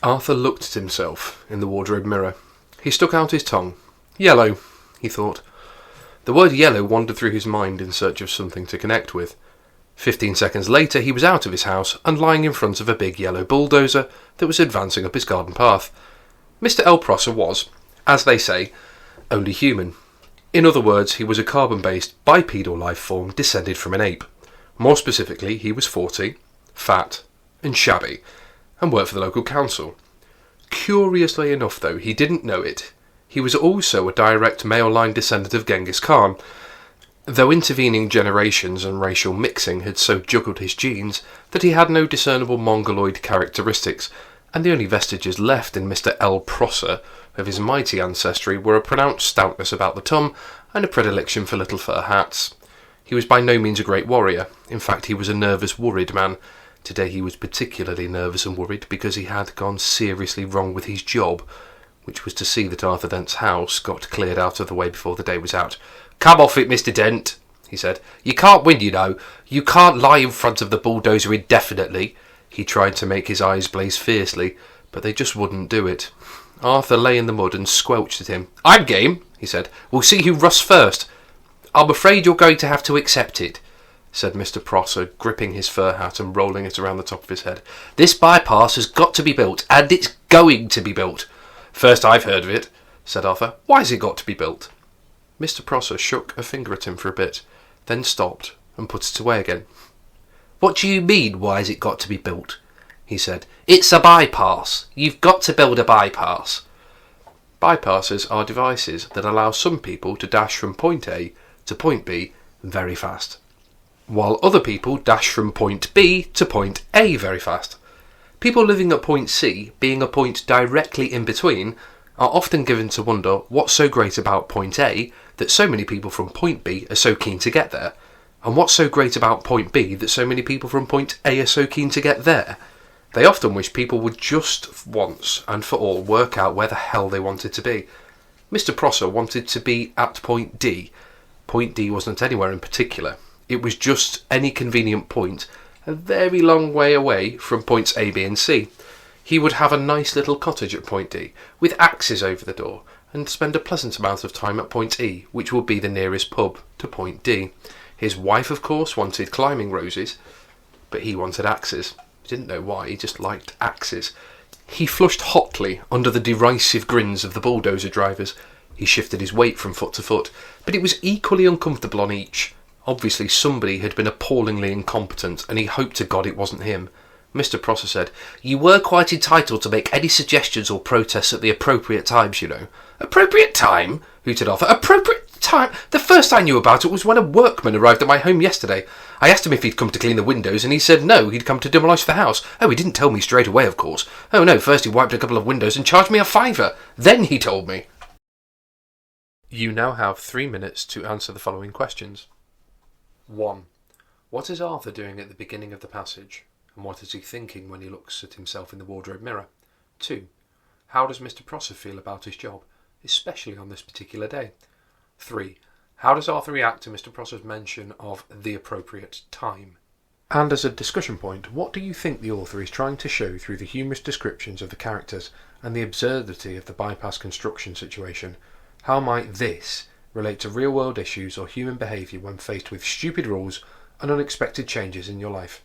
Arthur looked at himself in the wardrobe mirror. He stuck out his tongue. Yellow, he thought. The word yellow wandered through his mind in search of something to connect with. 15 seconds later he was out of his house and lying in front of a big yellow bulldozer that was advancing up his garden path. Mr. L. Prosser was, as they say, only human. In other words, he was a carbon-based bipedal life form descended from an ape. More specifically, he was 40, fat and shabby, and worked for the local council. Curiously enough, though, he didn't know it. He was also a direct male-line descendant of Genghis Khan, though intervening generations and racial mixing had so juggled his genes that he had no discernible mongoloid characteristics, and the only vestiges left in Mr. L. Prosser of his mighty ancestry were a pronounced stoutness about the tum and a predilection for little fur hats. He was by no means a great warrior. In fact, he was a nervous, worried man. Today he was particularly nervous and worried because he had gone seriously wrong with his job, which was to see that Arthur Dent's house got cleared out of the way before the day was out. "Come off it, Mr. Dent," he said. "You can't win, you know. You can't lie in front of the bulldozer indefinitely." He tried to make his eyes blaze fiercely, but they just wouldn't do it. Arthur lay in the mud and squelched at him. "I'm game," he said. "We'll see who rusts first." "I'm afraid you're going to have to accept it," said Mr. Prosser, gripping his fur hat and rolling it around the top of his head. "This bypass has got to be built, and it's going to be built." "First I've heard of it," said Arthur. "Why's it got to be built?" Mr. Prosser shook a finger at him for a bit, then stopped and put it away again. "What do you mean, why's it got to be built?" he said. "It's a bypass. You've got to build a bypass." Bypasses are devices that allow some people to dash from point A to point B very fast, while other people dash from point B to point A very fast. People living at point C, being a point directly in between, are often given to wonder what's so great about point A that so many people from point B are so keen to get there, and what's so great about point B that so many people from point A are so keen to get there. They often wish people would just once and for all work out where the hell they wanted to be. Mr. Prosser wanted to be at point D. Point D wasn't anywhere in particular. It was just any convenient point, a very long way away from points A, B and C. He would have a nice little cottage at point D, with axes over the door, and spend a pleasant amount of time at point E, which would be the nearest pub to point D. His wife, of course, wanted climbing roses, but he wanted axes. He didn't know why, he just liked axes. He flushed hotly under the derisive grins of the bulldozer drivers. He shifted his weight from foot to foot, but it was equally uncomfortable on each. Obviously somebody had been appallingly incompetent, and he hoped to God it wasn't him. Mr. Prosser said, "You were quite entitled to make any suggestions or protests at the appropriate times, you know." "Appropriate time?" hooted Arthur. "Appropriate time? The first I knew about it was when a workman arrived at my home yesterday. I asked him if he'd come to clean the windows, and he said no, he'd come to demolish the house. Oh, he didn't tell me straight away, of course. Oh no, first he wiped a couple of windows and charged me a £5. Then he told me." You now have 3 minutes to answer the following questions. 1. What is Arthur doing at the beginning of the passage, and what is he thinking when he looks at himself in the wardrobe mirror? 2. How does Mr. Prosser feel about his job, especially on this particular day? 3. How does Arthur react to Mr. Prosser's mention of the appropriate time? And as a discussion point, what do you think the author is trying to show through the humorous descriptions of the characters and the absurdity of the bypass construction situation? How might this relate to real-world issues or human behaviour when faced with stupid rules and unexpected changes in your life?